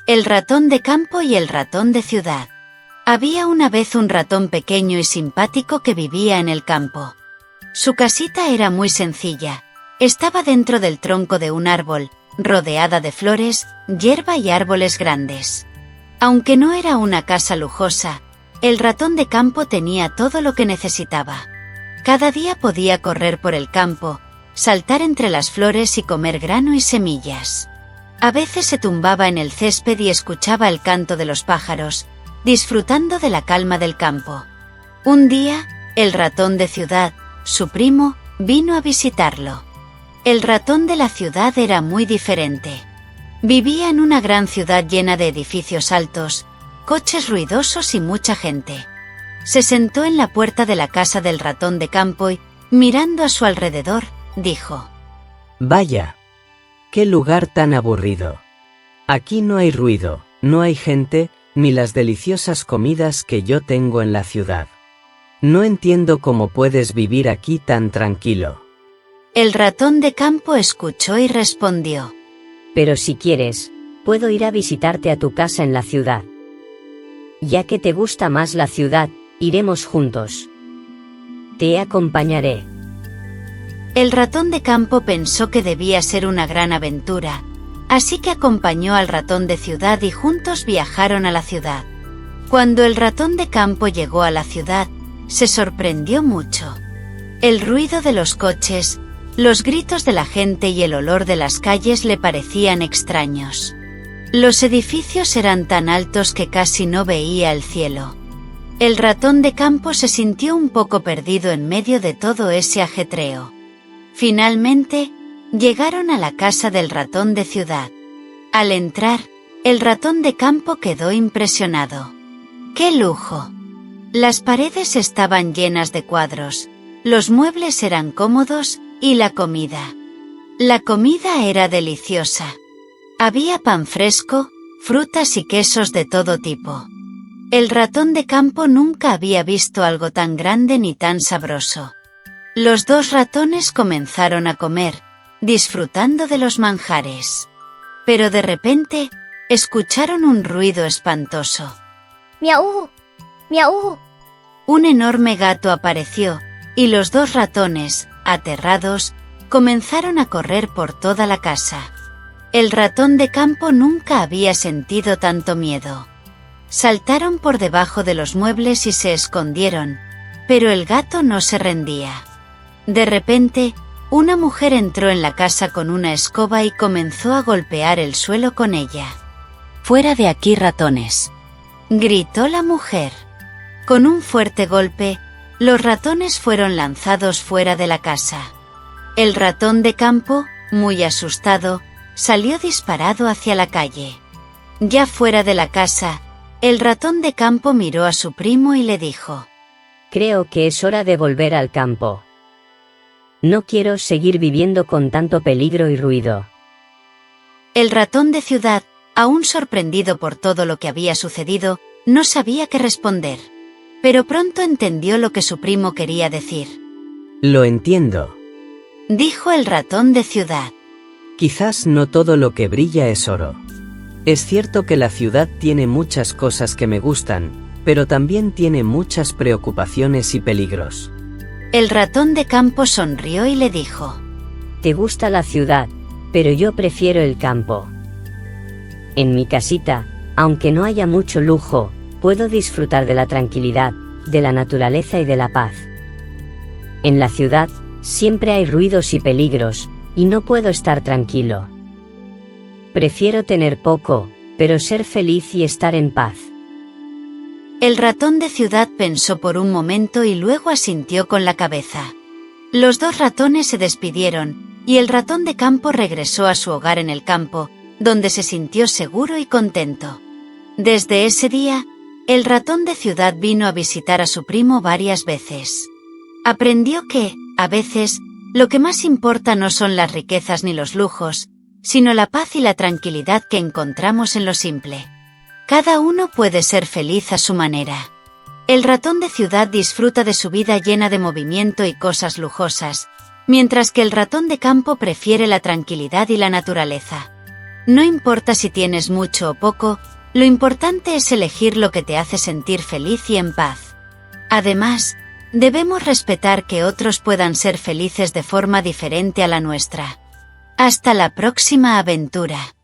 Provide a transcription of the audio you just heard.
El ratón de campo y el ratón de ciudad. Había una vez un ratón pequeño y simpático que vivía en el campo. Su casita era muy sencilla. Estaba dentro del tronco de un árbol, rodeada de flores, hierba y árboles grandes. Aunque no era una casa lujosa, el ratón de campo tenía todo lo que necesitaba. Cada día podía correr por el campo, saltar entre las flores y comer grano y semillas. A veces se tumbaba en el césped y escuchaba el canto de los pájaros, disfrutando de la calma del campo. Un día, el ratón de ciudad, su primo, vino a visitarlo. El ratón de la ciudad era muy diferente. Vivía en una gran ciudad llena de edificios altos, coches ruidosos y mucha gente. Se sentó en la puerta de la casa del ratón de campo y, mirando a su alrededor, dijo: «Vaya, qué lugar tan aburrido. Aquí no hay ruido, no hay gente, ni las deliciosas comidas que yo tengo en la ciudad. No entiendo cómo puedes vivir aquí tan tranquilo». El ratón de campo escuchó y respondió: «Pero si quieres, puedo ir a visitarte a tu casa en la ciudad. Ya que te gusta más la ciudad, iremos juntos. Te acompañaré». El ratón de campo pensó que debía ser una gran aventura, así que acompañó al ratón de ciudad y juntos viajaron a la ciudad. Cuando el ratón de campo llegó a la ciudad, se sorprendió mucho. El ruido de los coches, los gritos de la gente y el olor de las calles le parecían extraños. Los edificios eran tan altos que casi no veía el cielo. El ratón de campo se sintió un poco perdido en medio de todo ese ajetreo. Finalmente, llegaron a la casa del ratón de ciudad. Al entrar, el ratón de campo quedó impresionado. ¡Qué lujo! Las paredes estaban llenas de cuadros, los muebles eran cómodos y la comida. La comida era deliciosa. Había pan fresco, frutas y quesos de todo tipo. El ratón de campo nunca había visto algo tan grande ni tan sabroso. Los dos ratones comenzaron a comer, disfrutando de los manjares. Pero de repente, escucharon un ruido espantoso. ¡Miau! ¡Miau! Un enorme gato apareció, y los dos ratones, aterrados, comenzaron a correr por toda la casa. El ratón de campo nunca había sentido tanto miedo. Saltaron por debajo de los muebles y se escondieron, pero el gato no se rendía. De repente, una mujer entró en la casa con una escoba y comenzó a golpear el suelo con ella. «¡Fuera de aquí, ratones!», gritó la mujer. Con un fuerte golpe, los ratones fueron lanzados fuera de la casa. El ratón de campo, muy asustado, salió disparado hacia la calle. Ya fuera de la casa, el ratón de campo miró a su primo y le dijo: «Creo que es hora de volver al campo. No quiero seguir viviendo con tanto peligro y ruido». El ratón de ciudad, aún sorprendido por todo lo que había sucedido, no sabía qué responder. Pero pronto entendió lo que su primo quería decir. «Lo entiendo», dijo el ratón de ciudad. «Quizás no todo lo que brilla es oro. Es cierto que la ciudad tiene muchas cosas que me gustan, pero también tiene muchas preocupaciones y peligros». El ratón de campo sonrió y le dijo: «Te gusta la ciudad, pero yo prefiero el campo. En mi casita, aunque no haya mucho lujo, puedo disfrutar de la tranquilidad, de la naturaleza y de la paz. En la ciudad, siempre hay ruidos y peligros, y no puedo estar tranquilo. Prefiero tener poco, pero ser feliz y estar en paz». El ratón de ciudad pensó por un momento y luego asintió con la cabeza. Los dos ratones se despidieron, y el ratón de campo regresó a su hogar en el campo, donde se sintió seguro y contento. Desde ese día, el ratón de ciudad vino a visitar a su primo varias veces. Aprendió que, a veces, lo que más importa no son las riquezas ni los lujos, sino la paz y la tranquilidad que encontramos en lo simple. Cada uno puede ser feliz a su manera. El ratón de ciudad disfruta de su vida llena de movimiento y cosas lujosas, mientras que el ratón de campo prefiere la tranquilidad y la naturaleza. No importa si tienes mucho o poco, lo importante es elegir lo que te hace sentir feliz y en paz. Además, debemos respetar que otros puedan ser felices de forma diferente a la nuestra. Hasta la próxima aventura.